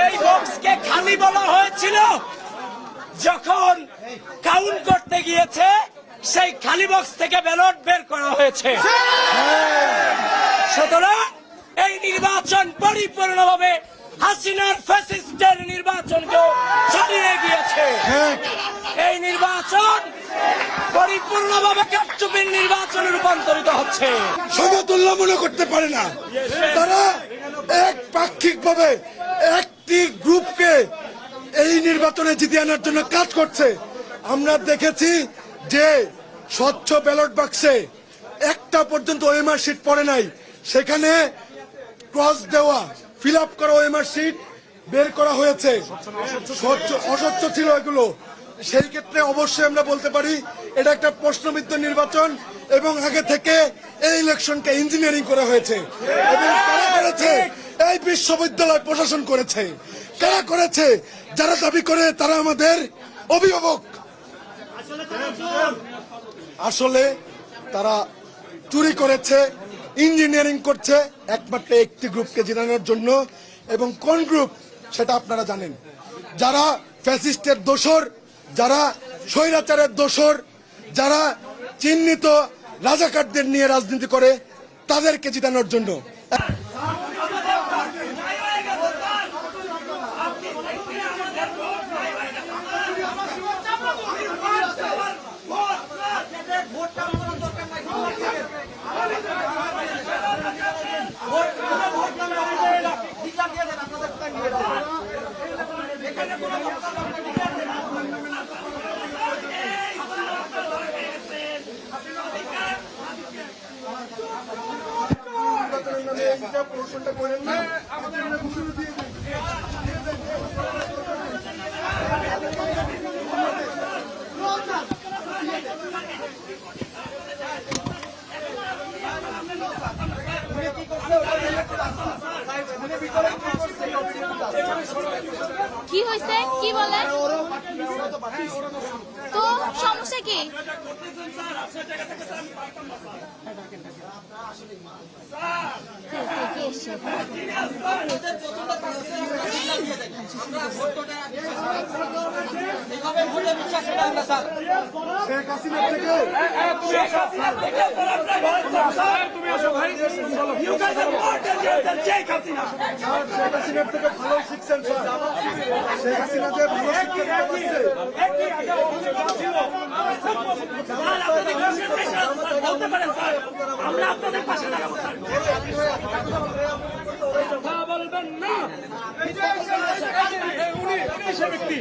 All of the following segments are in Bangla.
এই বক্সকে খালি বলা হয়েছিল, যখন কাউন্ট করতে গিয়েছে সেই খালি বক্স থেকে ব্যালট বের করা হয়েছে। সুতরাং এই নির্বাচন পরিপূর্ণভাবে হাসিনার ফ্যাসিস্টের নির্বাচনকেও ছাড়িয়ে গিয়েছে। এই নির্বাচন পরিপূর্ণভাবে কারচুপির নির্বাচনে রূপান্তরিত হচ্ছে। সমতুল্য মনে করতে পারে না, তারা এক পাক্ষিকভাবে একটি গ্রুপকে এই নির্বাচনে জিতে আনার জন্য কাজ করছে। আমরা দেখেছি যে স্বচ্ছ ব্যালট বাক্সে একটা পর্যন্ত ওএমআর শিট পড়ে নাই, সেখানে ক্রস দেওয়া ফিল আপ করা ওএমআর শিট বের করা হয়েছে, অস্বচ্ছ ছিল এগুলো। সেই ক্ষেত্রে অবশ্যই আমরা বলতে পারি এটা একটা প্রশ্নবিদ্ধ নির্বাচন এবং আগে থেকে এই ইলেকশনকে ইঞ্জিনিয়ারিং করা হয়েছে। এবং কারা করেছে? এই বিশ্ববিদ্যালয় প্রশাসন করেছে। কারা করেছে? যারা দাবি করে তারা আমাদের অভিভাবক। আসলে তারা চুরি করেছে, ইঞ্জিনিয়ারিং করছে একমাত্র একটি গ্রুপকে জেতানোর জন্য। এবং কোন গ্রুপ সেটা আপনারা জানেন, যারা ফ্যাসিস্টের দোসর, যারা স্বৈরাচারের দোসর, যারা চিহ্নিত রাজাকারদের নিয়ে রাজনীতি করে, তাদেরকে জিতানোর জন্য। কি হয়েছে? কি বলে? তো সমস্যা কি? শেখ হাসিনা থেকে ভালো শিখছেন স্যার। শেখ হাসিনা যে ভালো শিক্ষা দিচ্ছে। আমরা আপনাদের পাশে দাঁড়াবো স্যার। বলবেন না উনি সে ব্যক্তি।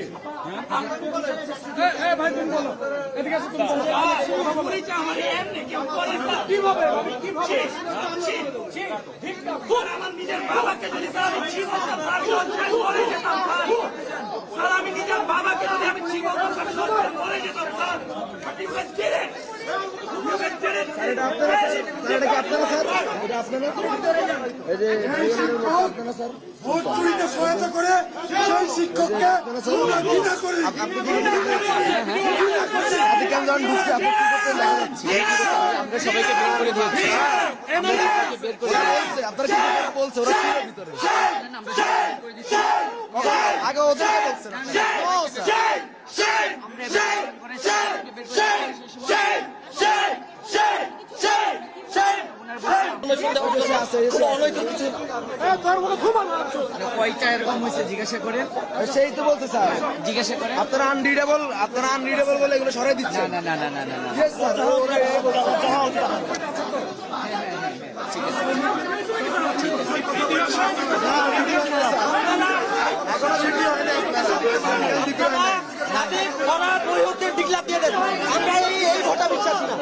ভাই তুমি বলো, এদিকে আসো। তুমি কিভাবে আমার নিজের বাবাকে যদি আমি নিজের বাবাকে যদি আমি মরে যেতাম স্যার। ভোট চুরিতে সহায়তা করে সেই শিক্ষককে ঘৃণা করি। আমরা সবাইকে বের করে দিয়েছি। আপনারা বলছে ওরা ভিতরে আগে ওদেরকে বলছে কয়টা এরকম হয়েছে জিজ্ঞাসা করেন। সেই তো বলছে স্যার, জিজ্ঞাসা করেন। আপনারা আনরিডেবল বলে এগুলো সরাই দিচ্ছে। না না না না না না আমরা এই ভোটা বিশ্বাসী না।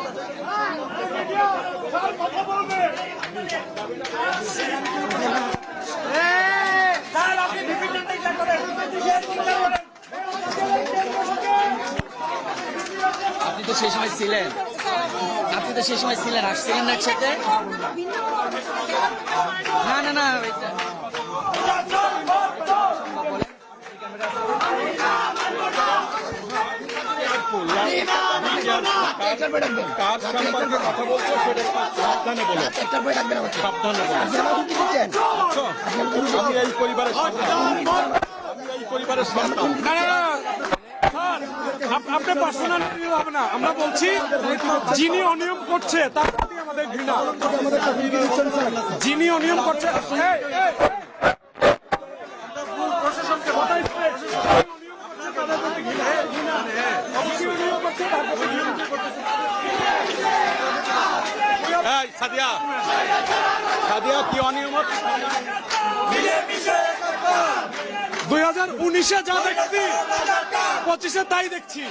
আপনি তো সেই সময় ছিলেন, আসছিলেন না একসাথে। না না না একটা বই ডাকবেন কার সম্পর্কে কথা বলছো সেটা সাবধানে বলো, একটা বই ডাকবেন আমাকে সাবধানে বলো। আপনি আমার হুমকি দিচ্ছেন আমি এই পরিবারের সন্তান, আমি এই পরিবারের সন্তান। আপনি পার্সোনাল হবে না, আমরা বলছি যিনি অনিয়ম করছে তার প্রতি আমাদের ঘৃণা, যিনি অনিয়ম করছে প্রশাসনকে বাতাই করে তাদের প্রতি ঘৃণা। যিনি অনিয়ম করছে তার প্রতি ঘৃণা। এই সাদিয়া, সাদিয়া কি অনিয়ম হচ্ছে? 2019-এ যা দেখছি 25-এ তাই দেখছি।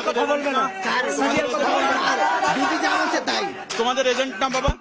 কথা বলবে না। ডিউটি যা হচ্ছে তাই তোমাদের এজেন্ট নাম বাবা?